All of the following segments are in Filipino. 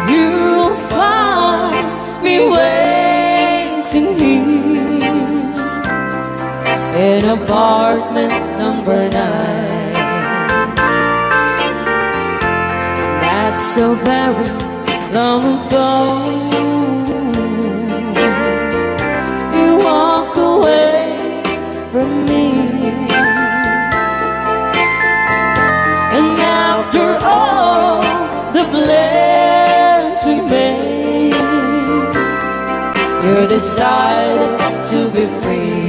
You'll find me waiting waiting here in apartment number 9. That's so very long ago. You walk away from me, and after all the plans we made, you decided to be free.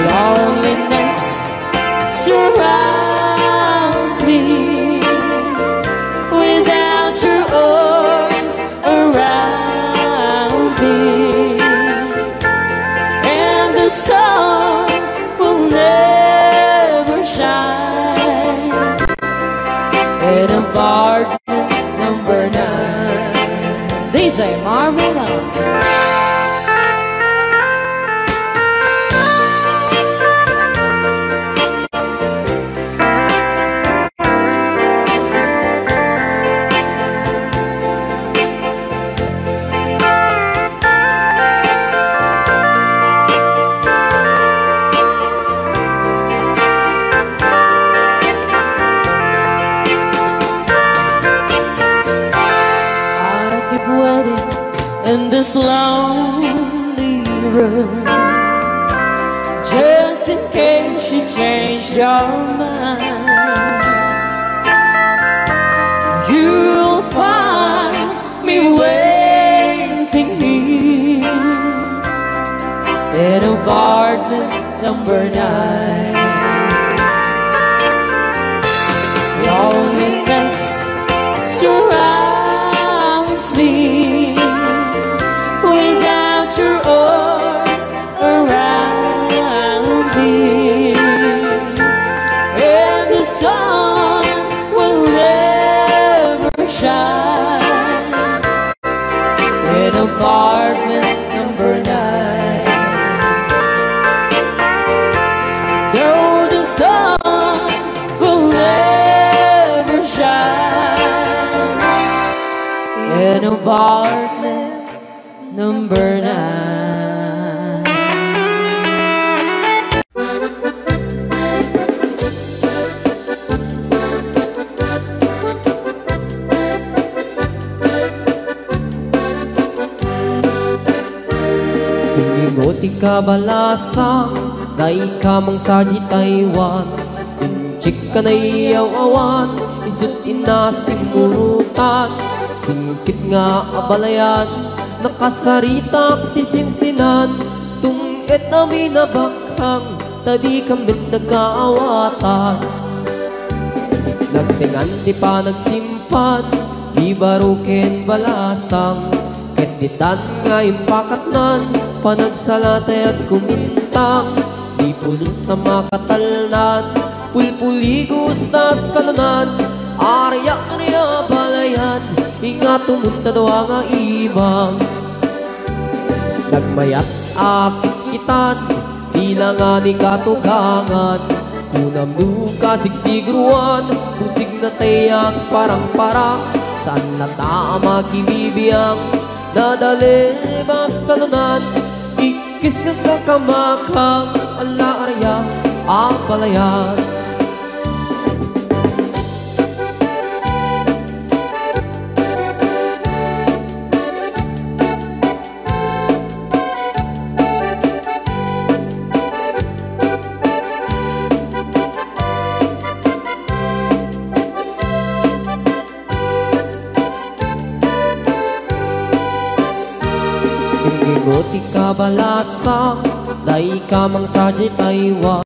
Loneliness surrounds me without your arms around me, and the sun will never shine in apartment number 9. DJ Marvin. In this lonely room, just in case you change your mind, you'll find me waiting here in apartment number 9. Loneliness surrounds me without your arms around me, and the sun will never shine in apartment number 9. No, the sun will never shine in apartment number 9. Ingoti ka balasang, dai ka mang saji Taiwan. Inchik ka na iyaw awan, isut inasimurutan. Singkit nga abalayan, nakasaritak ti sinsinan. Tungit namin na bakhang, tadi kamit nagkaawatan. Nagtingan ti pa nagsimpan, di barukin balasang. Ketitan nga impakatnan, panagsalatay at kumintang. Di pulos sa makatalnan, pulpuligos na salunan. Arya niya balayan, ingat tumunta daw nga ibang. Nagmayat akit kitan, tila nga ni katugangan. Kunam duka sigsigruan, tusig na tayak parang-parang. Saan na tama kinibiyang, nadali basta nunan. Ikis nga kakamakang, ala arya apalayan. Ingoti ka balasang, dai ka mang saji Taiwan.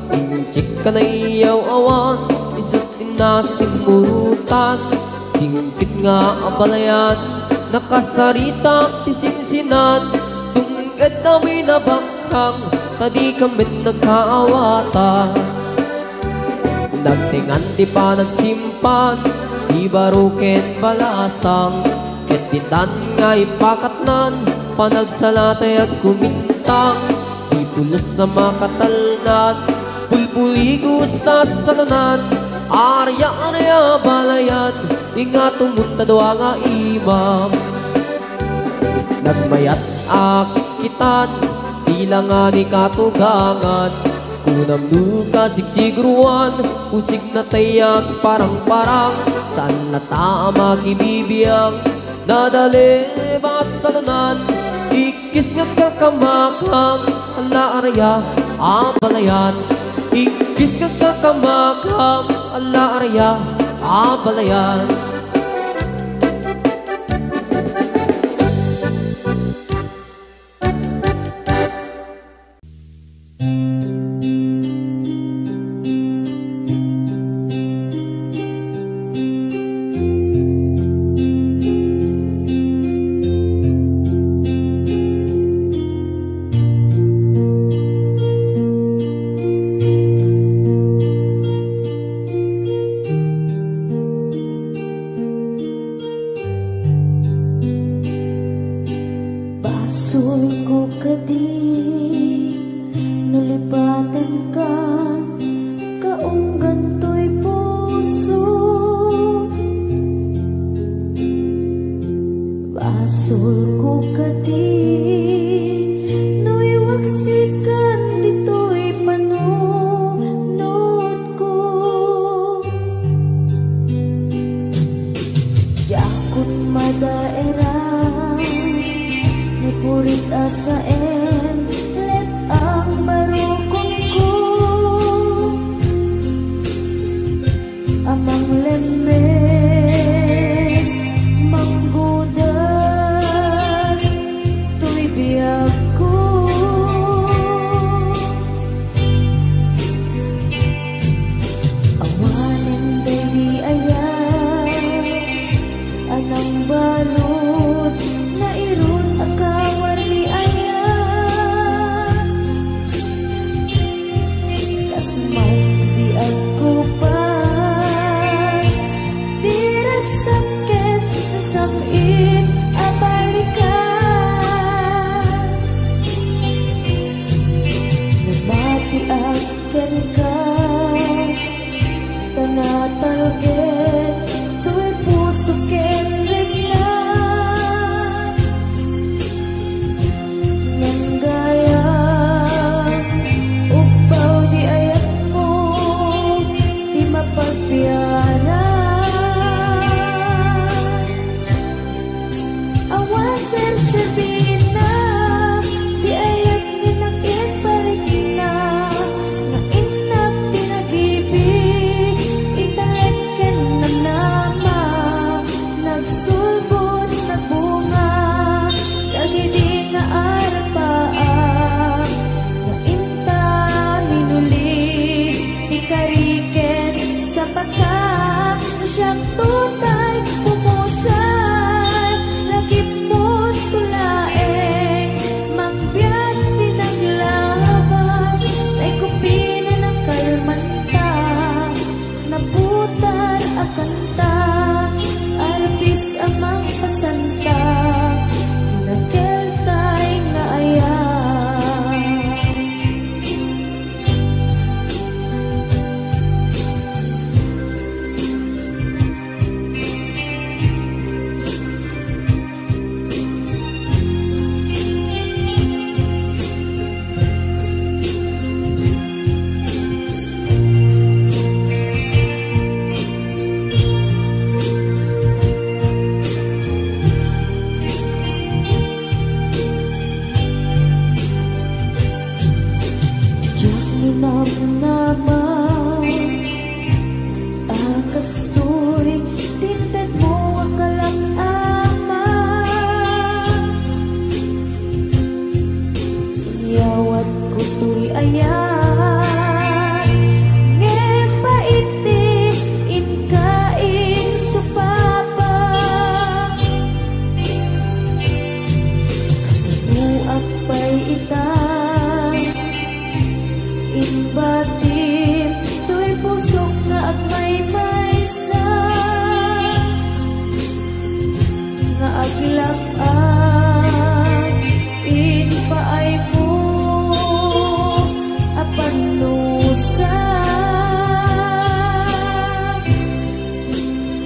Inchik ka na iyaw awan, isut inasimurutan. Singkit nga abalayan, nakasaritak ti sinsinan. Tunged namin na bakhang, tadi kamit nagkaawatan. Nagtingan ti pa nagsimpan, di baruken balasang. Ketitan nga ipakatnan, panagsalatay at kumintang. Di pulos sa makatalnan, pulpuligos na salunan. Arya balayan, ingat tumunta daw nga imam. Nagmayat akit kitan, tila nga ni katugangan. Kunam nuka sigsigruan, usig na tayak parang-parang. Saan na tama kibibiyang, nadali basalunan. Ikis nga kakamakam, ala araya abalayan. Ikis nga kakamakam, ala araya abalayan.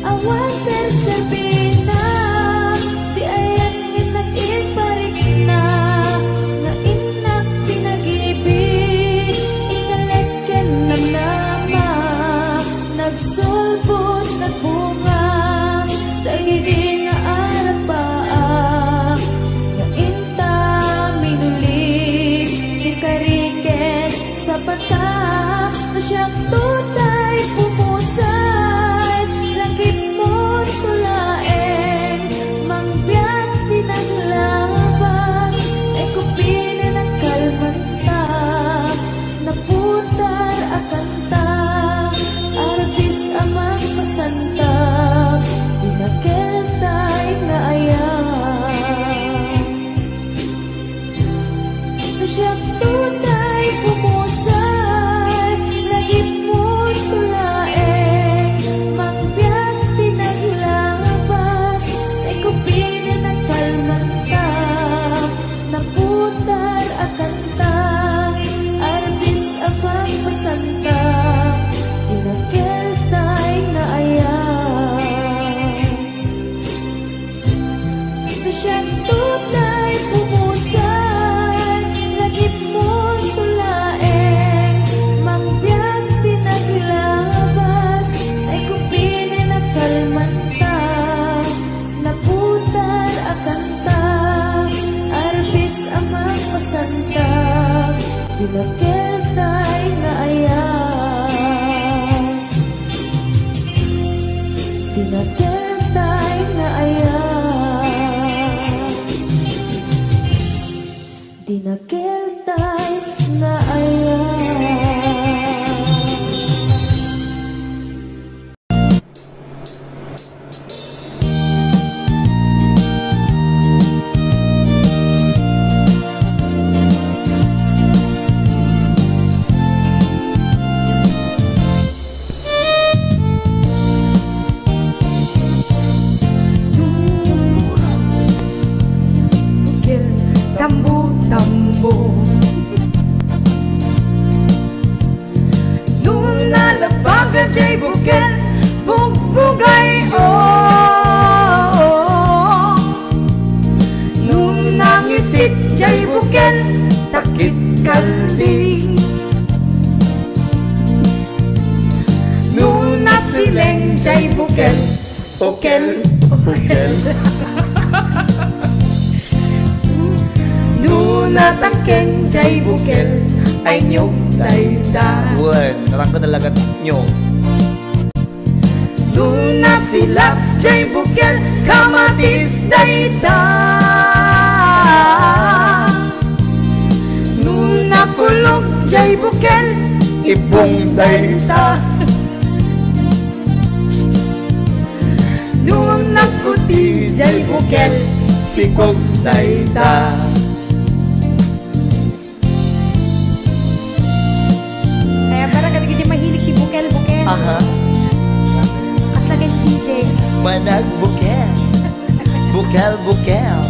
Awan serserpina, di ayan nginag-in pa Siyang tunay pumusay, lagip mo tulaeng, mangbiyak pinaglabas, ay kupinin at kalmanta, naputar akanta, arbis amang pasanta, dinakil tayo na ayan, dinakil tayo na ayan. Dinakil tayo na ayan. Tambo-tambo, nung nalabagan jay bukel, bugbugay oh. Nung nangisit jay bukel, takit kaldi. Nung nasileng jay bukel, bukel, bukel. Natangken jay bukel ay nyog dayda. Uy, narang ka talaga nyo. Nuna silap jay bukel kamatis dayda. Nuna kulog jay bukel ibong dayda. Nuna kuti jay bukel sikog dayda. Aha. At lagay CJ Manag bukel. Bukel, bukel.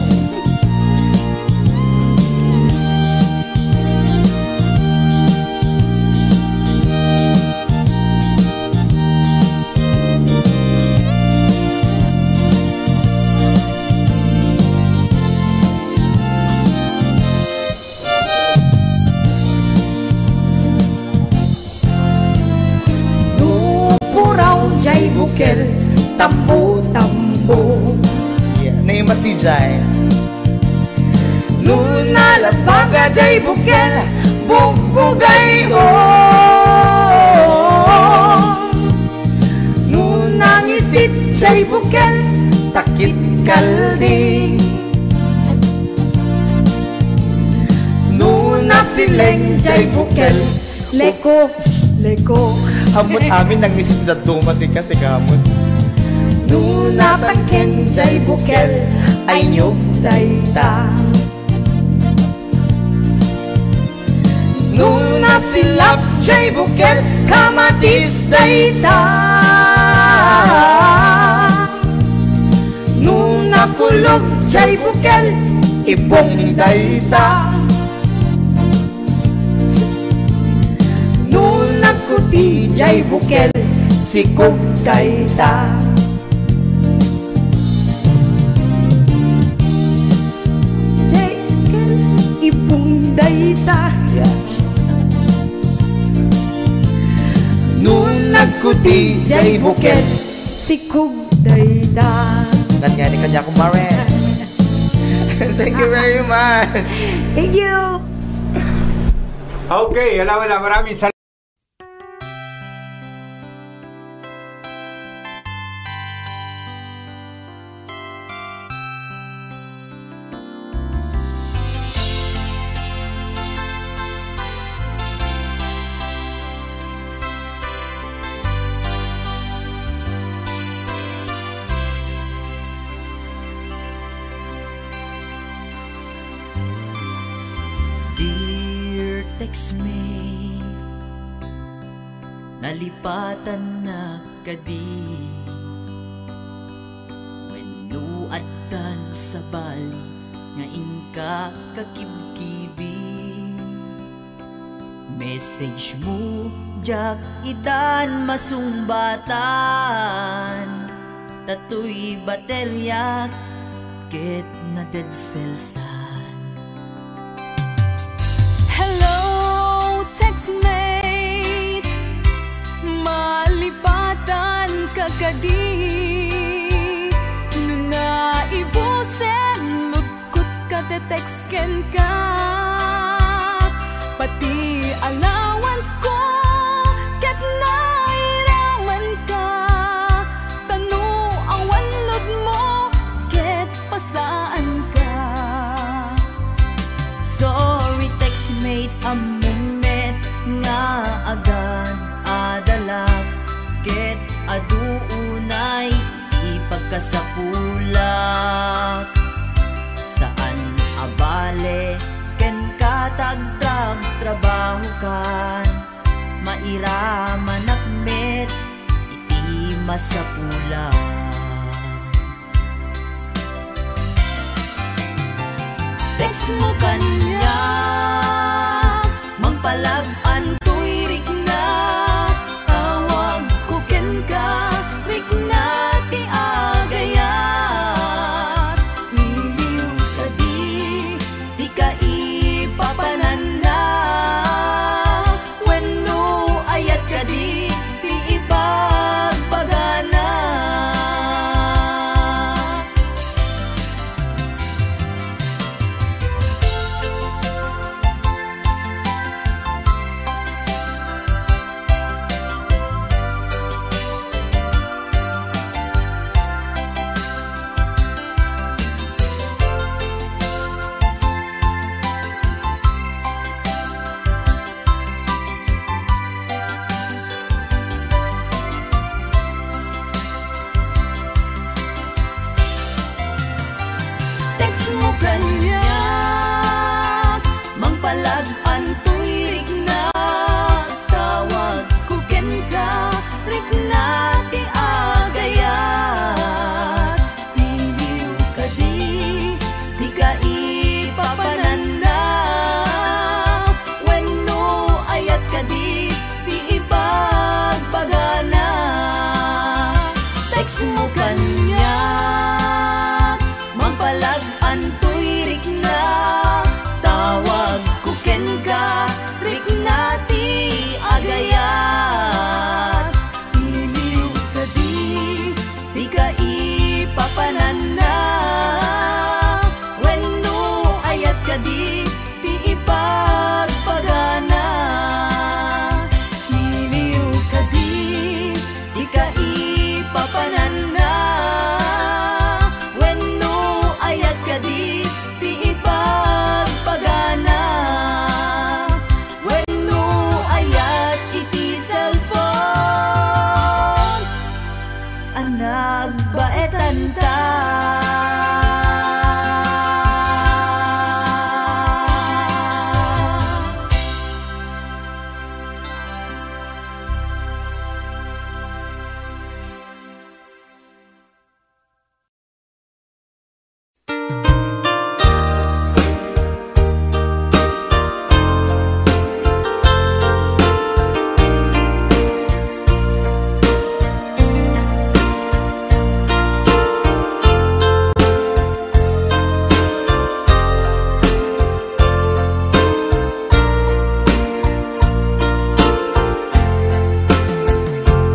jay bukel, tambo-tambo. Yeah, naimas ni Jai. Nuna labaga jay bukel, bugbugay oh. Nuna ngisit jay bukel, takit kaldi. Nuna sileng jay bukel, leko, leko. Hamot amin nang misit na dumasi kasi kamot. Nuna tangken jay bukel, ay nyog dayta. Nuna silap jay bukel, kamatis dayta. Nuna kulog jay bukel, ibong dayta. Nuna kuti jay bukel, sikog dayta. Jay bukel, ibong dayta. Yeah. Nuna kuti jay bukel, sikog dayta. Nga ni kanya kumare. Thank you very much. Thank you. Okay, wala, maraming salamat. Text me, nalipatan na kadi when luatan sa bali nga inka kakibkibi. Message mo jak idan masumbatan, tatoy bateryak ket Selsan. Hello, textmate, malipatan ka kadi. Nuna ibusen, lugkot ka te-textken ka. Pati allowance ko, ket nairaman ka. Tanu awan lod mo, ket pasaan ka. Sorry textmate, among met nga agan adalak. Ket aduunay ipagkasapulak. Saan abale ken katagdag trabaho kan. Mairaman akmet iti masapulak. Text mo kanya, mangpalag-an to'y rik na. Tawag ko ken ka, rik na ti agayat. Iliw ka di ka ipapanan na. Wenno ayat ka ti ipagpagana. Mangpalag-an to'y rik na. Tawag ko ken ka, rik na ti agayat. Iliw ka di ka ipapanan na. Wenno ayat ka di ipagpagana. Text mo kanya, mangpalag-an to'y rik na. Tawag ko ken ka, rik na ti agayat. Iliw ka di ka ipapanan na. Wenno ayat ka di ipagpagana. Iliw ka di ka ipapanan na. Wenno ayat ka di ipagpagana. Wenno ayat iti cellphone, anag baetan ta.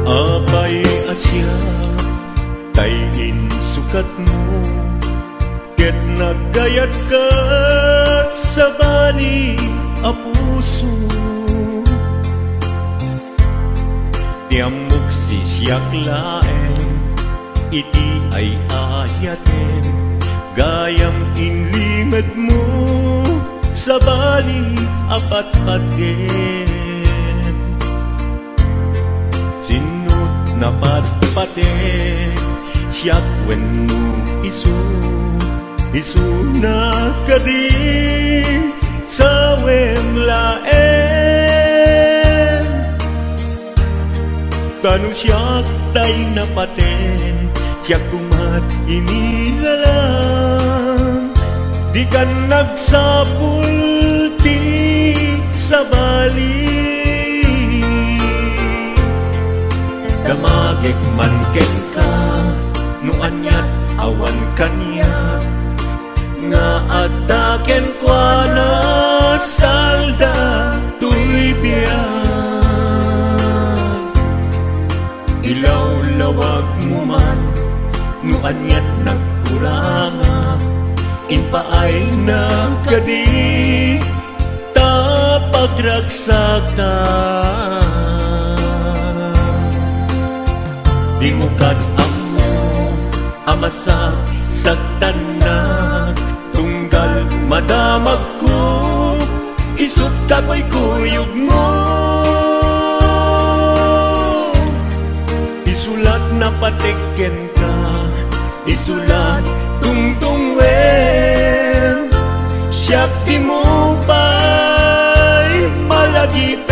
Apay asya, tayin sukat mo. Ket nagayat ka sa bali a puso. Tiamok si siyak laeng, iti ay ayaten. Gayam inlimad mo sa bali apat-patgen. Sinut na patpaten, siyak wenno isu na kadi sa wemlaen. Kanu siyak tay napaten, siyak kumat inilalang. Di ka nagsapul ti sa bali. Damagek man ken ka, no anyat awan kanya. Nga Taken kwa na salda tuy biyan Ilaw-lawag mo man no anyat nagkuranga Inpaay na kadi tapagragsakan Di mo amo amasa sagtanan Tunggal madamag ko isut kakoy kuyog mo Isulat na patiken ka Isulat tungtungwen Siyak di mo pa'y malagipin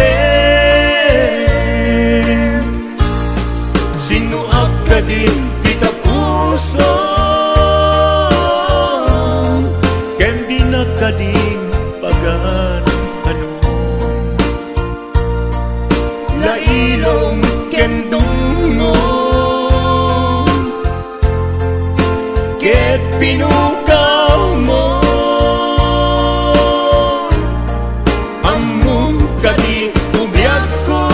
Sinuak ka din kita puso Kendi na ka din pagan ano Lailong kendungo Ket pinukaw mo Among kadi ubiyag ko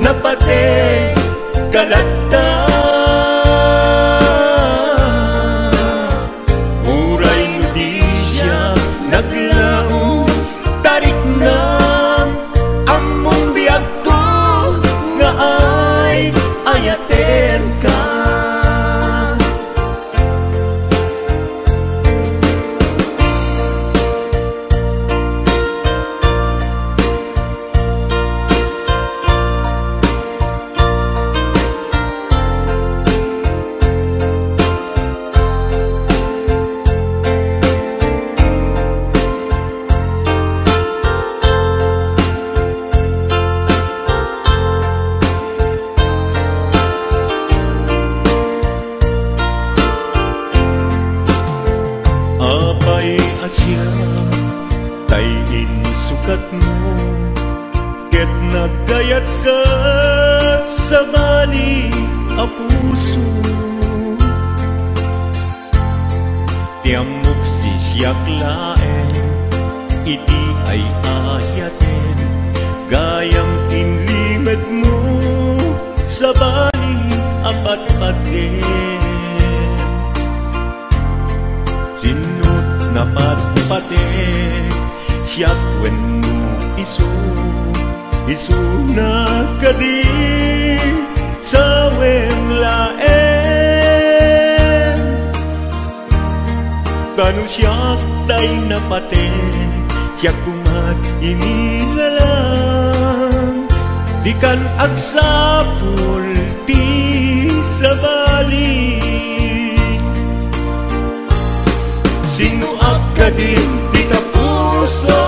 Napate kalata Uray mo di siya naglaong tarik na Among biyag ko nga ay ayaten ka Apay asya tayin sukat mo Ket nagkayat ka sa bali a puso Tiamok si siyak laen iti ay ayaten Gayang inlimed mo sa bali a patpaten Sinut na patpate siyak wen mo isu na kadi sa wen laen Kanu siyak day napate siyak kumat inilalang Di kan agsapul ti sa bali Sinuak ka din tita puso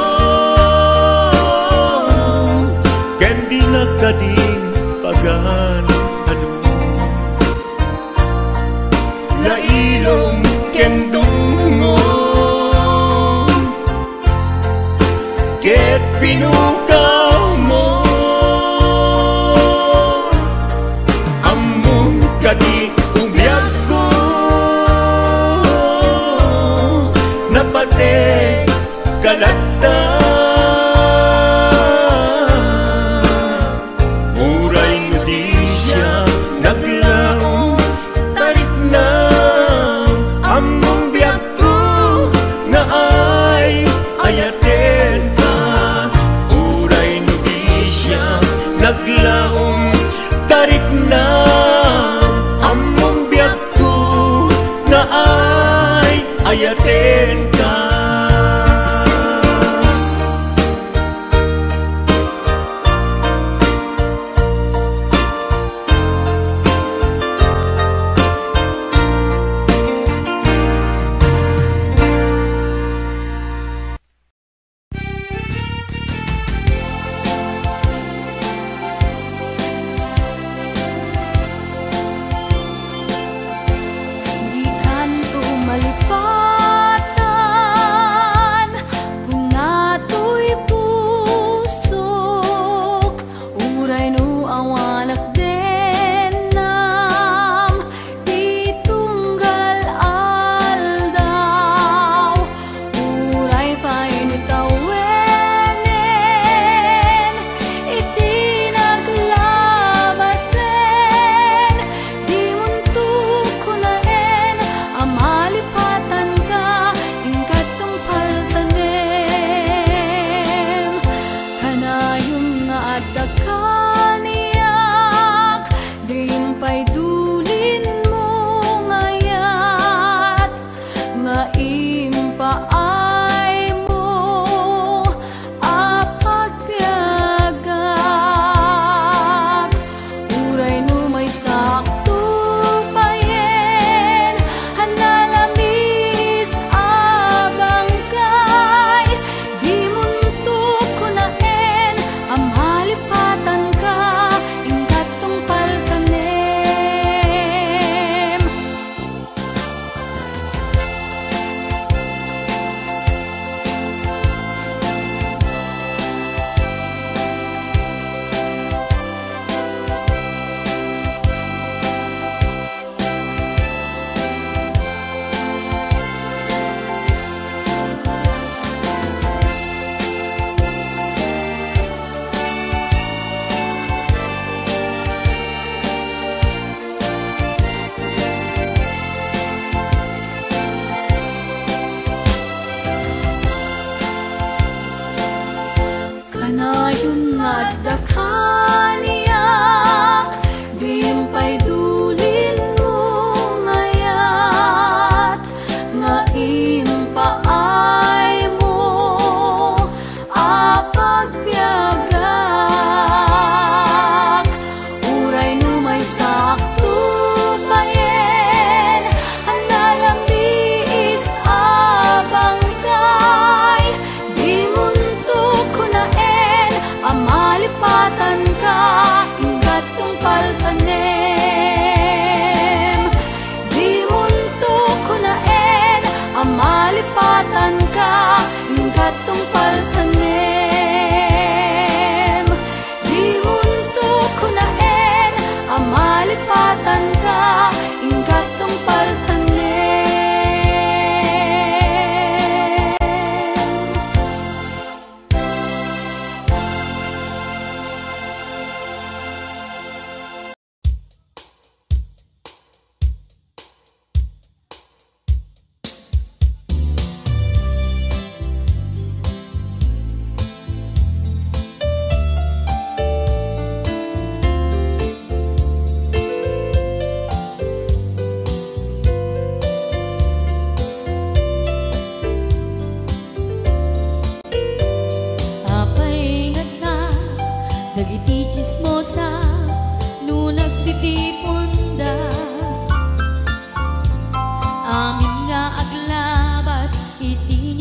Kendi na ka din pagan ano Lailong kendungo Ket pinukaw mo Among kadi ubiyag ko Napate kalata Uray mo di siya naglaong tarik na Among biyak ko na ay ayaten ka Uray mo di siya naglaong tarik na Among biyak ko na ay ayaten ka Di kan tu malipatan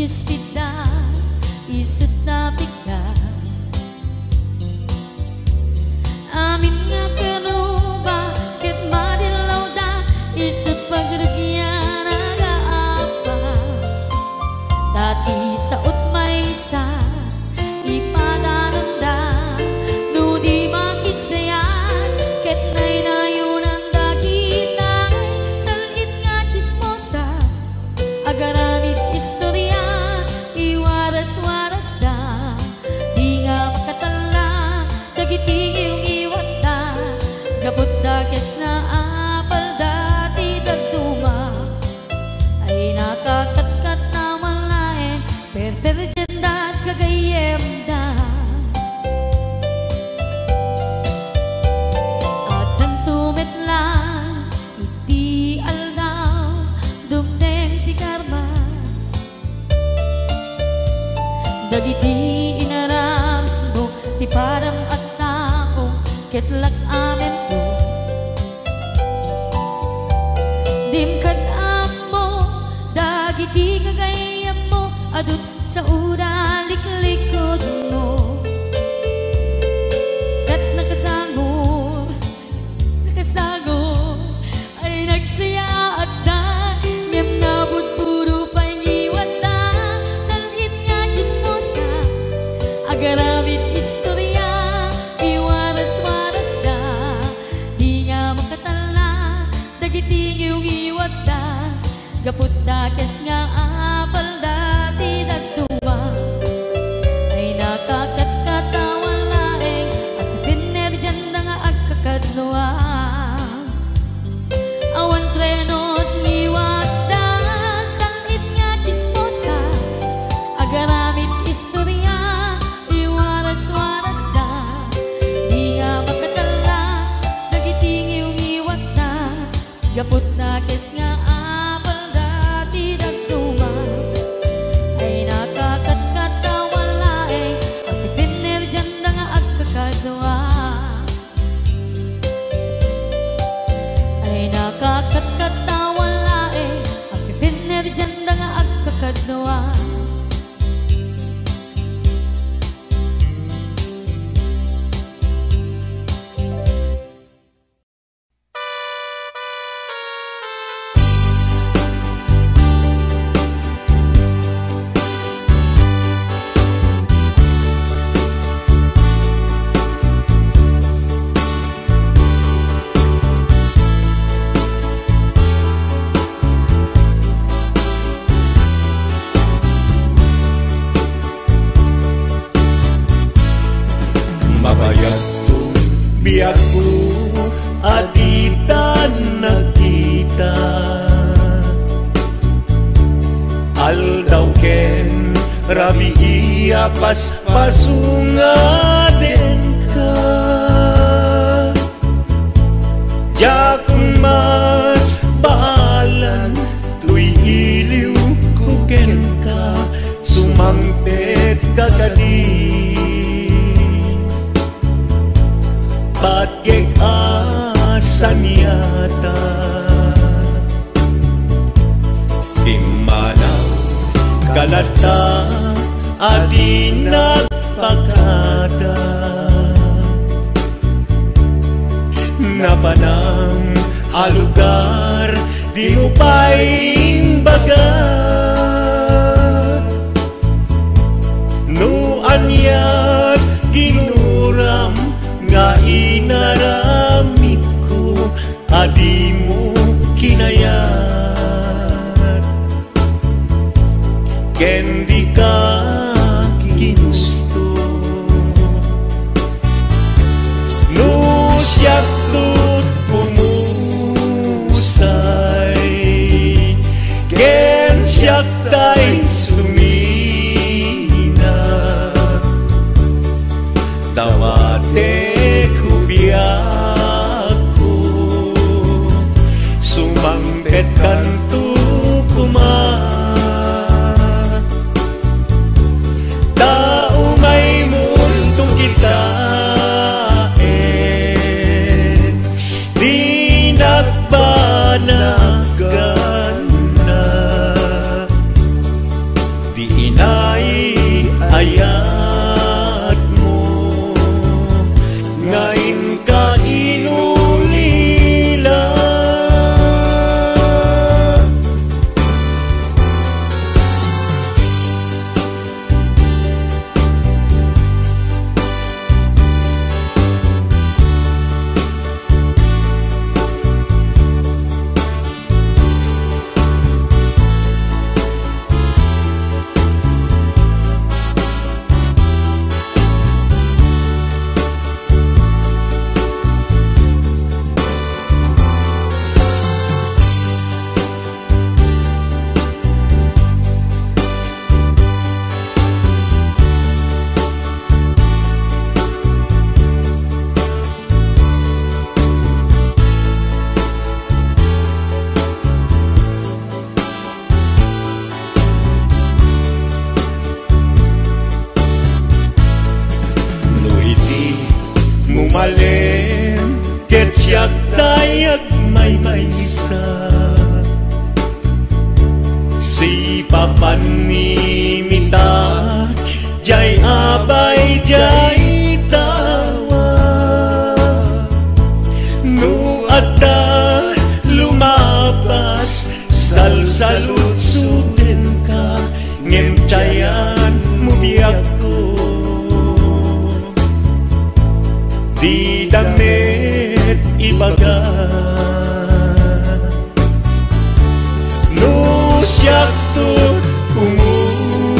ispita, isut na pika. Amin nga kanuba, ket madilaw da, isut pagrugyan nagaapa. Dati sa utmaysa, ipadaranda, no di makisayan, ket nay nayunan da kita. Salit nga chismosa, agaramit istorya, iwaras-waras da, di nga makatala, dagiting yung iwat da, gabot da kes na apal dati dagduma, ay nakakatkat na malain, perperjen da at kagayem da. At nang tumetlan, iti aldaw, dumdeng ti karma, dagiti inaram mo, ti param at tao, ketlak amen ko. Dimkad mo, dagiti kagayam mo, adut sa ura liklikod mo. Skat nakasagod, ay nagsaya at da, ngem nabot puro pangiwat da. Salit nga chismosa, agaramit istorya, iwaras-waras da, di nga makatala, dagiting yung iwat da, gaput da kes nga apal dati dagduma, ay nakakatkatawa laeng, at pinerjan da nga agkakadluwa. Awan trenot ngiwat da, salit nga chismosa, agaramit istorya, iwaras-waras da, di nga makatala, dagiting yung iwat da, gaput na kes nga apal dati dagduma, ay nakakatkatawa laeng, at pinerjan da nga agkakadwa. Ay nakakatkatawa laeng, at pinerjan da nga agkakadwa. Mabayag to biyak ko at itan nagkita. Aldaw ken rabi iyapas pasunga den ka. Jak mas baalan tuy iliw ko ken ka, sumangpet kagadi. Ba't asan yata dimana kalata adi nagpakada, napanang alugar di mo pa'ing baga. No anyat ginuram nga inaramit ko, adi mo kinayat, ken di ka ginusto. No siyak tut pumusay, ken siyak tay sumina, tawate biako sumangpet kanto kuma. Daumay mundo kita di nagbanag papanimita jay abay jay tawa nu adda lumapas salsalut-suden ka ngem cayan mubiyak ko di damit ibaga nu siyak to umusay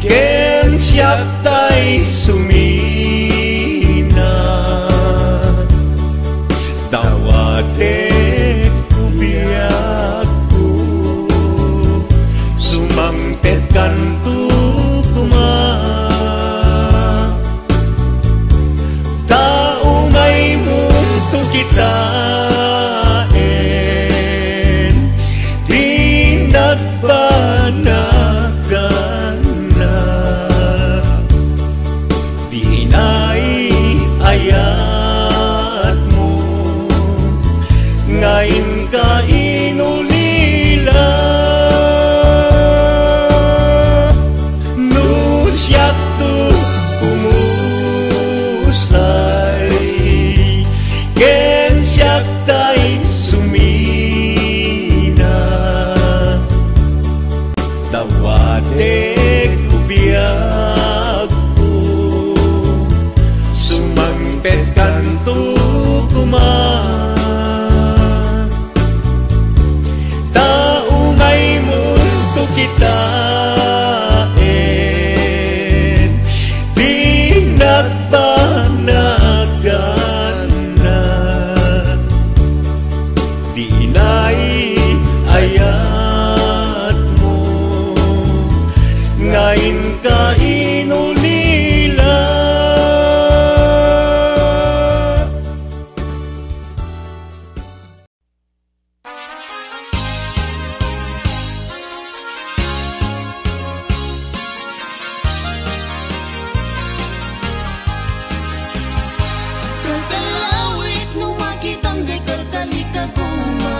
ken siyak tay sumina tawate kubiyak ko sumangpet kanto kuma tao may mundo kita banagan na di inay ayat mo ngayon ka inulila nusyak to umusay ken siyak tay tawate kubiyak ko sumangpet kanto kuma tao may mundo kita di nagbanagan na di inay ayat ngayon ka inulila Kalkalawit nung makitang di kalkalikaguma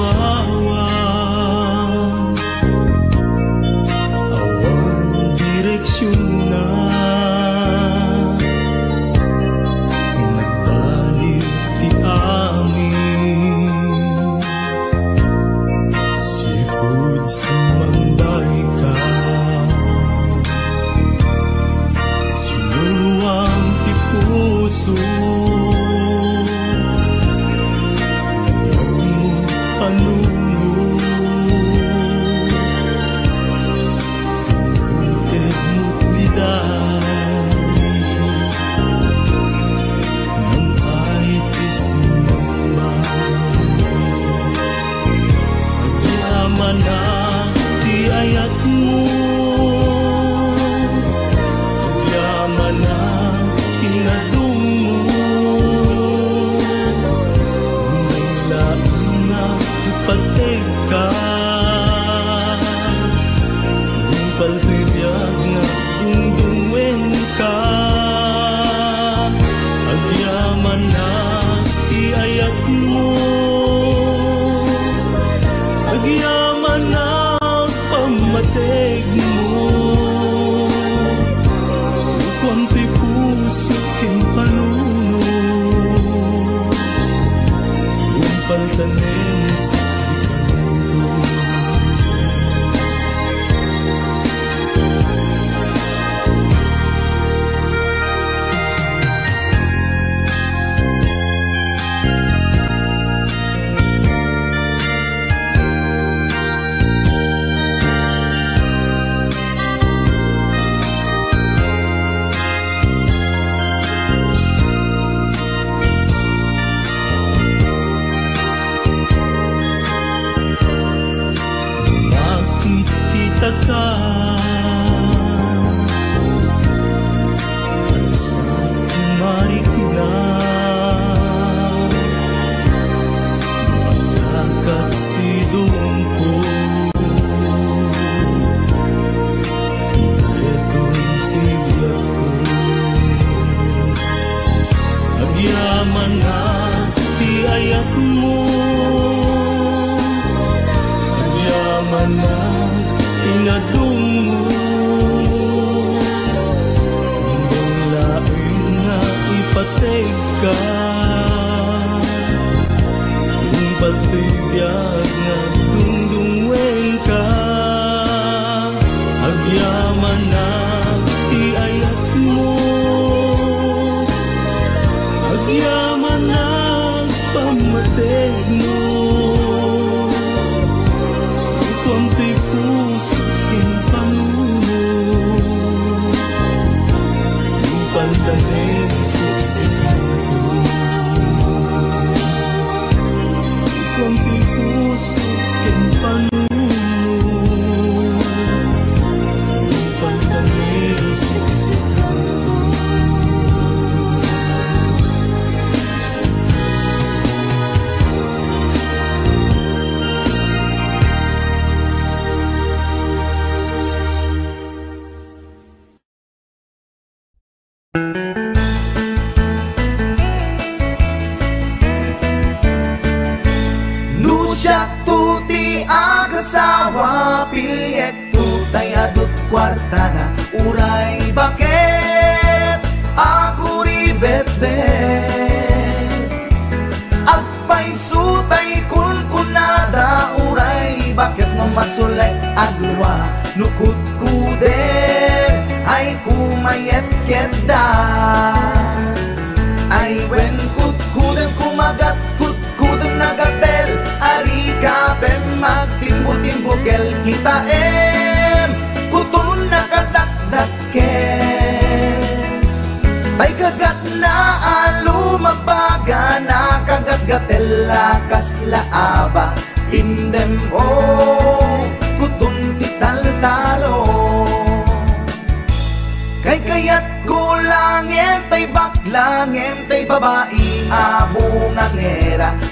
kawawa, awan direksyon na nagbalik ti amin. Sipud sumanday ka, sinuruang ti puso,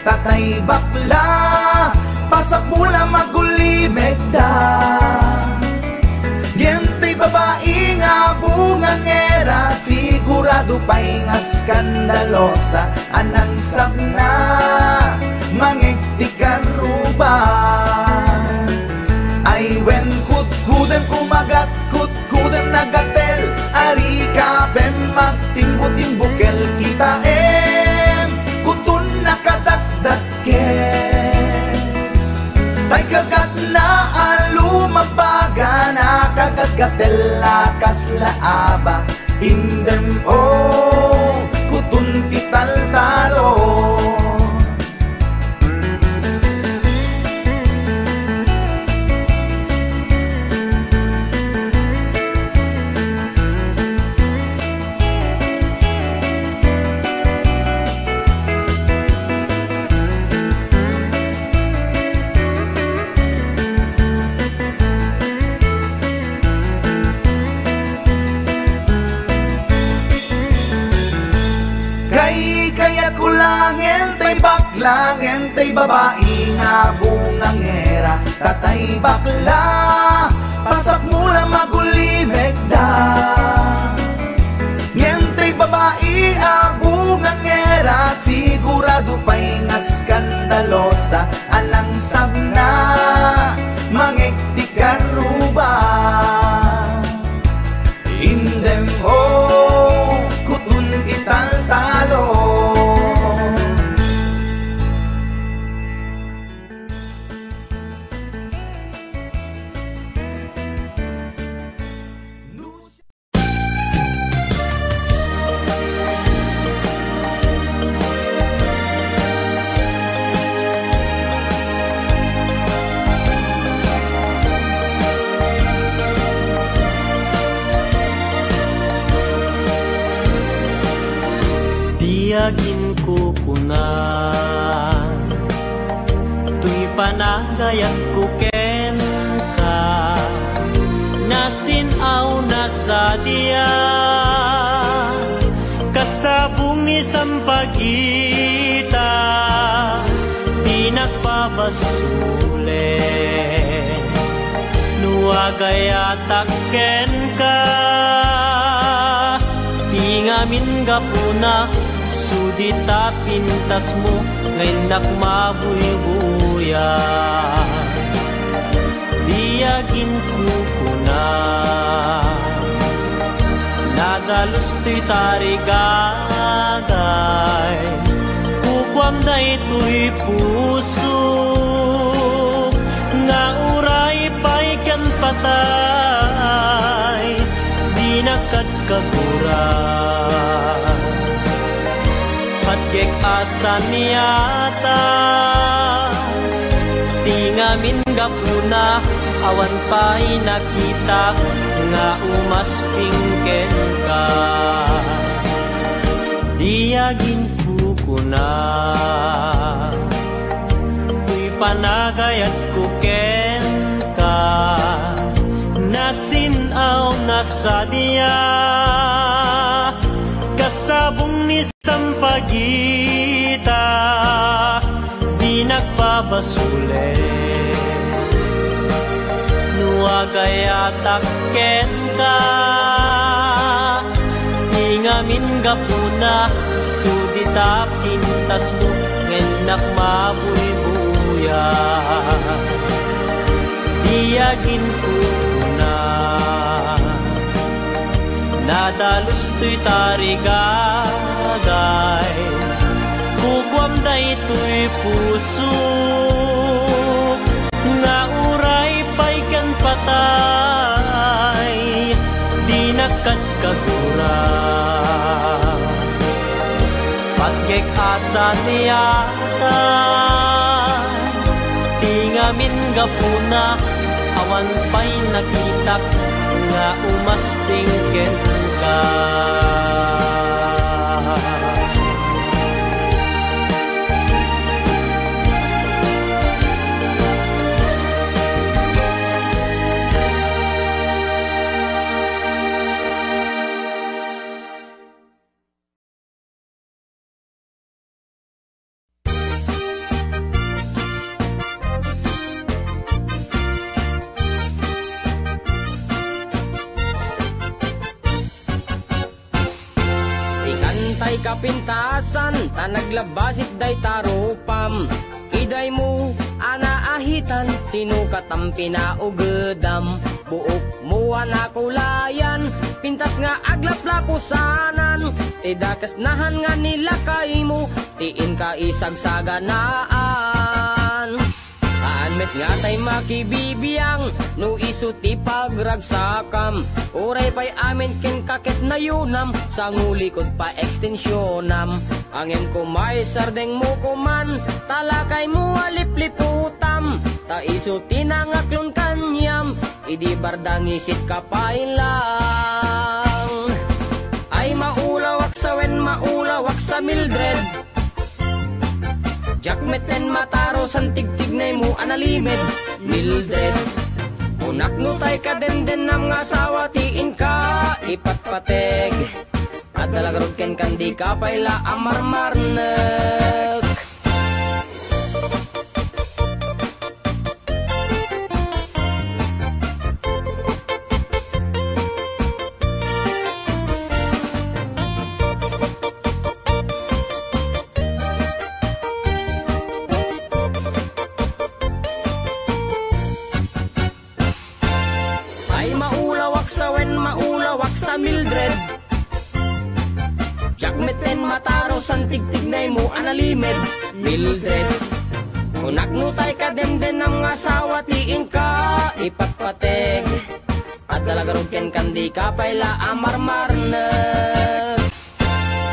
tatay bakla, pasak mula magulimeg da. Gentay babae nga bungangera, sigurado pa'y nga skandalosa. Anang sabna, mangigtikan ruba. ruban. Ay wen kutkudem kumagat, kutkudem nagatel, ari kapem magtimbo-timbukel, kitaem kutun nakadakdaken. Tay kagat na alumabaga, nakagagatel lakas laaba, indem o kutun tital-talo. Kaya kulangin tay baklang, entay babae nga bungangera, tatay bakla pasak mula magulimeg da. Ngentay babae nga bungangera, sigurado pa'y nga skandalosa, anang sabna mangektikan ruba. Indem o kutun ital-talo. Tiyagin ko kunan, tuy panagayat ko ken ka, nasinaw na sa diya, kasabong ni sampagita, di nagpabasule, nuagayatak ken ka, tingamin gapuna, sudita pintas mo ngayon nakmabuy-buya. Diyagin kukuna, nadalos to'y tarigagay, kukwam na ito'y puso, nga uray pa'y kan patay, di nakadkaguran. Patkek asan niyata, tingamin gapuna, awan pa'y nakita, nga umaspingken ka. Diyagin kukuna, tuy panagayat kuken ka, nasinaw na sa diya, kasabong ni sampagita, di nagpabasule, nuagayatak ken ka, tingamin gapuna, sudita pintas mo ngenak mabuy-buya. Diyagin kuna, nadalos to'y tarigagay, kukwam na ito'y puso, nga uray pa'y kan patay, di nakadkaguran. Patkek asa niyata, tingamin gapuna, awan pa'y nakitak, nga umaspingken ka. Kapintasan, tanaglabasit day taropam, iday mo anaahitan, sinukat ang pinaugedam. Buok muwa na kulayan, pintas nga aglaplapusanan. Tidakas nahan nga nila kay mo, tiin ka isagsaganaan. Anmet nga tay makibibiyang, no isuti pagragsakam. Uray pa'y amin ken kaket na yunam, sa ngulikod pa ekstensyonam. Angem ko may sardeng mo kuman, talakay mo alipliputam. Ta isuti na ngaklon kanyam, idi bardang isit kapailang. Ay maulawak sa wen, maulawak sa Mildred. Jakmeten mataro san tigtignay mo analimed Mildred. Unak no tay ka den nam nga asawa tiin ka ipatpateg. At talagarod ken kandi ka payla amarmarnek. Sa Mildred, jakmeten mataro san tigtignay mo analimed Mildred. Unak no tay ka den ang asawa tiin ka ipatpateg. At talagarog ken kandi ka payla amarmarnek.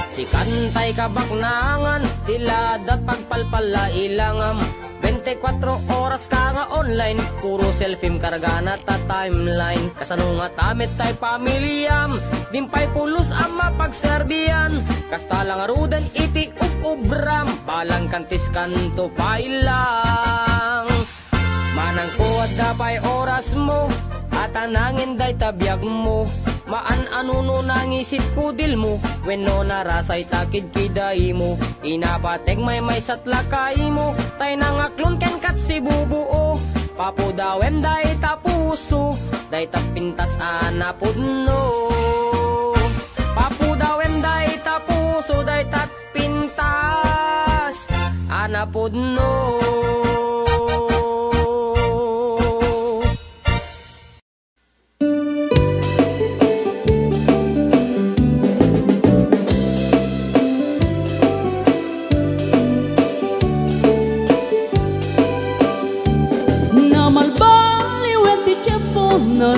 Si kantay ka baknangan, tiladat pagpalpala ilangam. 24 oras ka nga online, puro selfie karga na ta timeline. Kasano nga tamit tay pamilyam, dimpay pulos ang mapagserbiyan. Kasta lang arudan iti ubram, balang kantis kanto pailang. Manang kuwad da pay oras mo, at anangin day tabiyag mo. Maan anuno nangisit kudil mo, wenno narasay takid kiday mo. Inapateg may satlakay mo, tay nangaklon ken kat si bubuo. Papudawem day tapuso, day tapintas anapudno. Papudawem day tapuso, day tatpintas anapudno.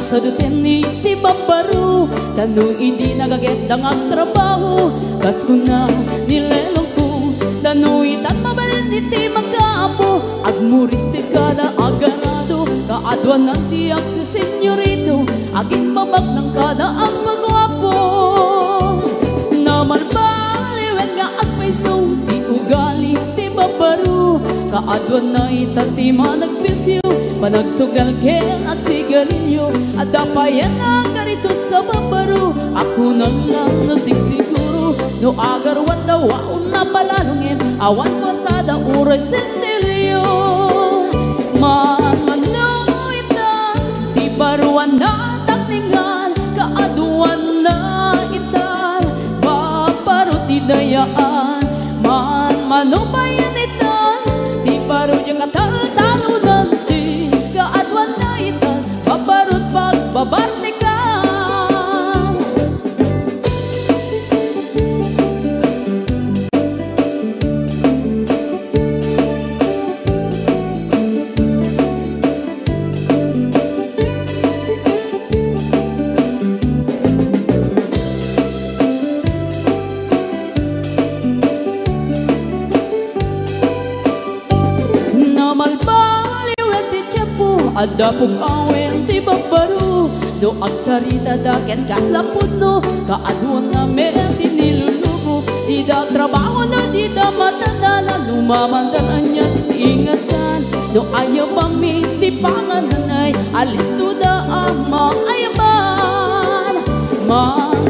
Sa duteni ti babaru, tanong hindi nagaget ang trabaho. Kas ko na nilelong ko, tanong itat mabalin iti magkaapo. Agmuris ti kada agarado, kaadwan ng tiyak si senyorito. Aging babag ng kada ang pagwapo. Naman baliwen nga agpaiso, ti ugali ti babaru. Kaadwan na itati managpisyo, panagsugal ken at sigarilyo. At dapayan ang garito sa babaru, ako na lang nasigsiguro. No agarwat daw waon na palalungin, awan kwartada uray sensilyo. Manmanoitan, di baruan na takningan, kaaduan na itan, babaru ti dayaan. Manmanubayan itan, di baru yung katal-talunan, di kaadwan na itan, babarut pagbabarte ka. Adapog awen ti babaru, do agsarita daken kaslapod no, kaaduan na meron ti nilulubo. Di da trabaho no, di da matandala, lumamandaran niya ingatan. Do ayaw pami ti pangananay, alis to da ama ayaban.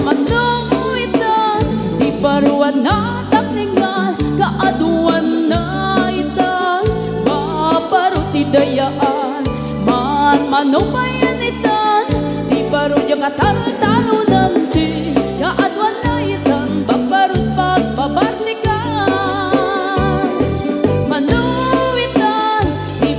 Manuitan, di baruan na takningan, kaaduan na itan, babaru ti dayaan. Manubayan itan, di baru yung katal-talunan, di kaadwan na itan, babarut pagbabartikan. Manuitan, di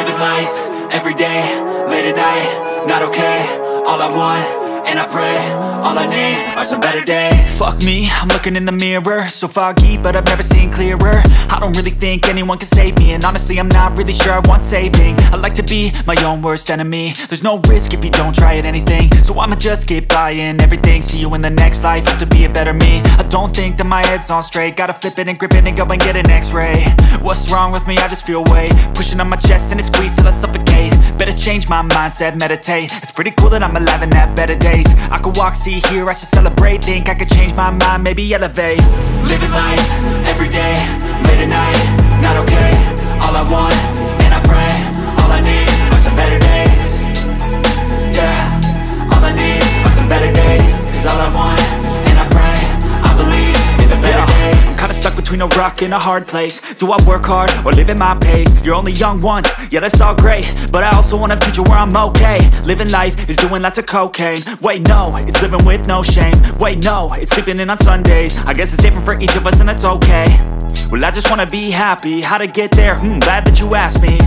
Living life, every day, late at night, not okay. All I want, and I pray, all I need are some better days. Fuck me, I'm looking in the mirror, so foggy, but I've never seen clearer. I don't really think anyone can save me, and honestly I'm not really sure I want saving. I like to be my own worst enemy. There's no risk if you don't try at anything, so I'ma just keep buying everything. See you in the next life, have to be a better me. I don't think that my head's on straight, gotta flip it and grip it and go and get an x-ray. What's wrong with me? I just feel weight pushing on my chest and it squeezes till I suffocate. Better change my mindset, meditate. It's pretty cool that I'm alive and have better days. I could walk, see, hear, I should celebrate. Think I could change my mind, maybe elevate. Living life, every day, late at night, not okay. All I want, and I pray, all I need are some better days. Yeah, all I need are some better days. Cause all I want, and I pray, I believe in the better days. I'm kinda stuck between a rock and a hard place. Do I work hard or live at my pace? You're only young once, yeah that's all great, but I also want a future where I'm okay. Living life is doing lots of cocaine. Wait no, it's living with no shame. Wait no, it's sleeping in on Sundays. I guess it's different for each of us and that's okay. Well I just wanna be happy, how to get there? Glad that you asked me.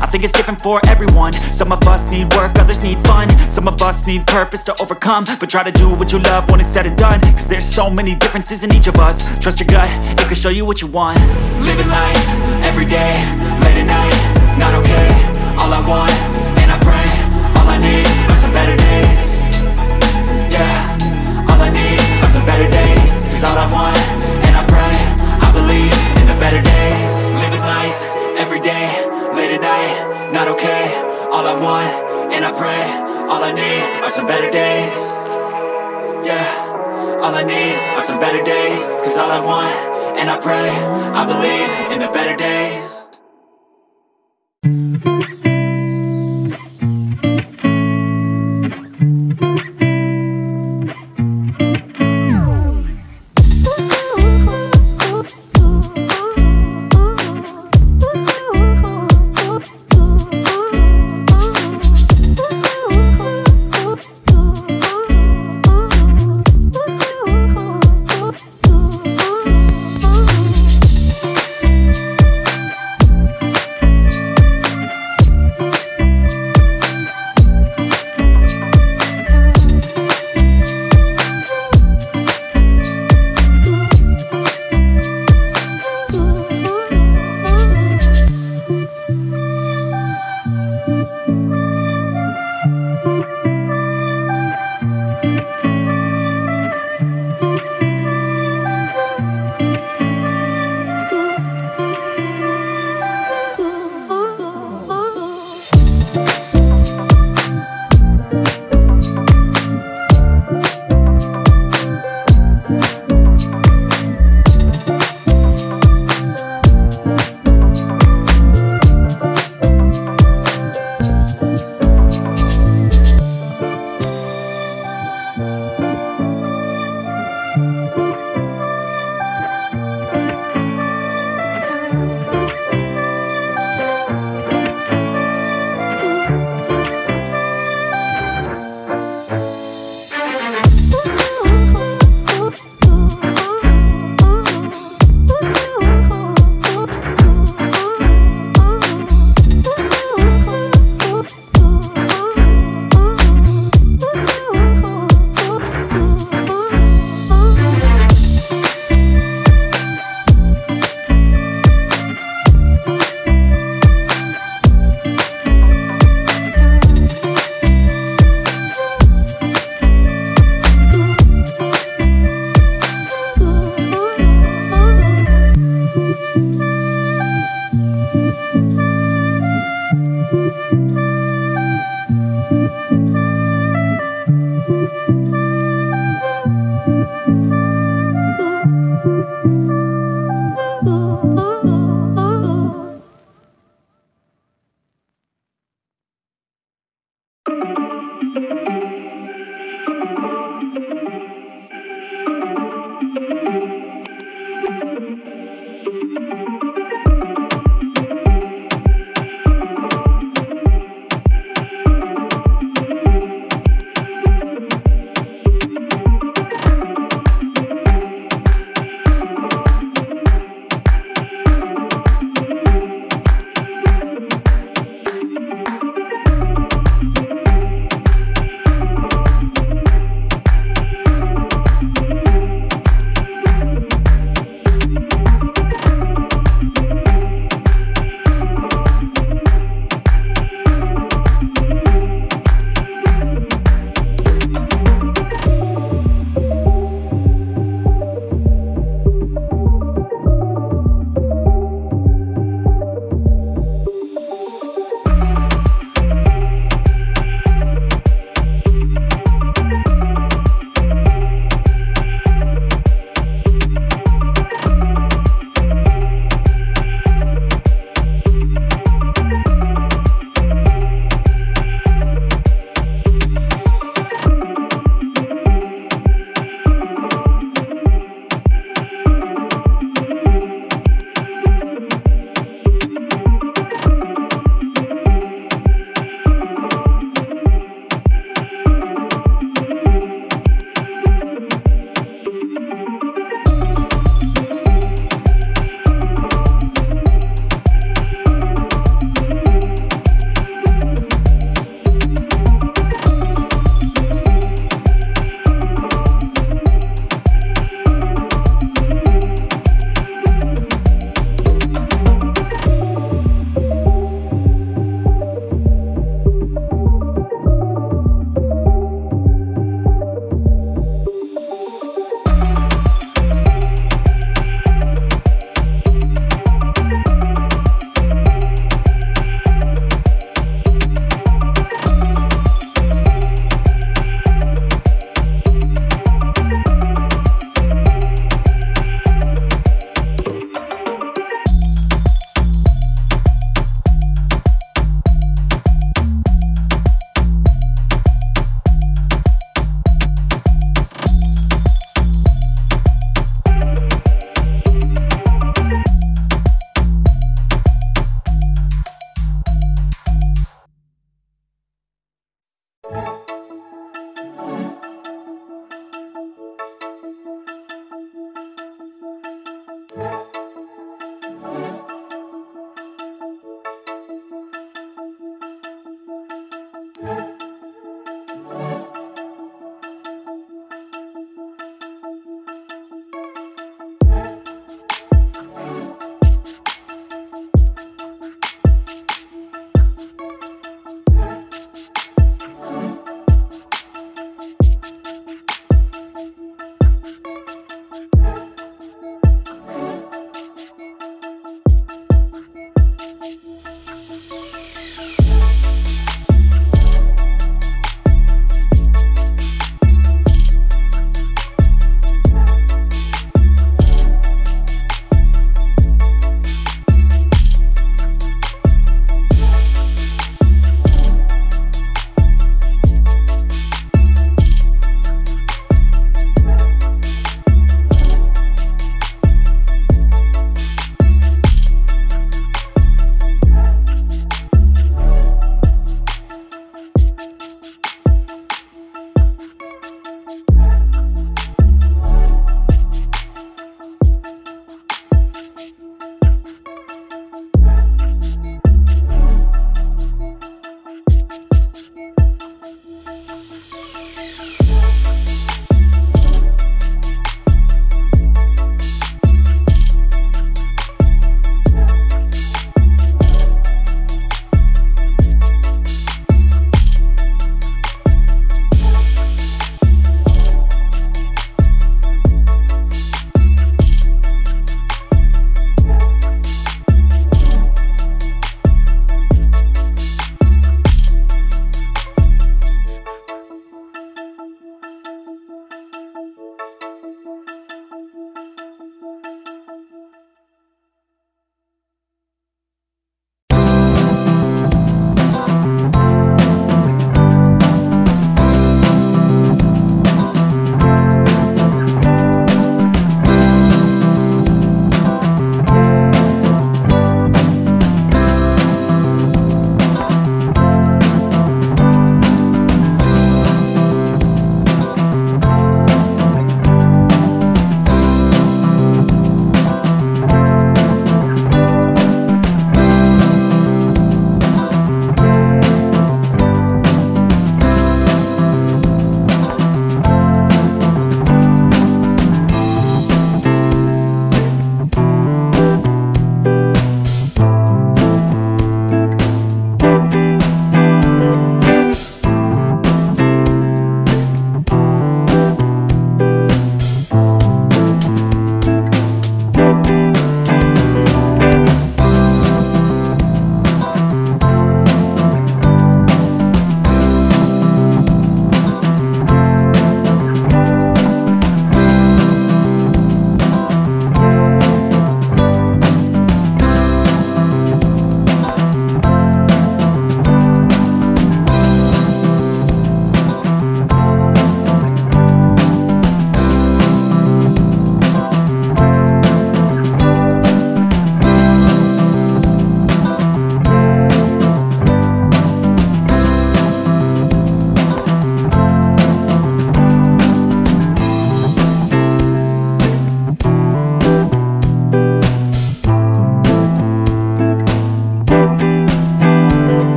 I think it's different for everyone. Some of us need work, others need fun. Some of us need purpose to overcome. But try to do what you love when it's said and done, cause there's so many differences in each of us. Trust your gut, it can show you what you want. Living life, every day, late at night, not okay. All I want, and I pray, all I need are some better days. Yeah, all I need are some better days. Cause all I want, and I pray, I believe in the better days. Living life, every day, late at night, not okay. All I want, and I pray, all I need are some better days. Yeah, all I need are some better days. Cause all I want, and I pray, I believe in the better days.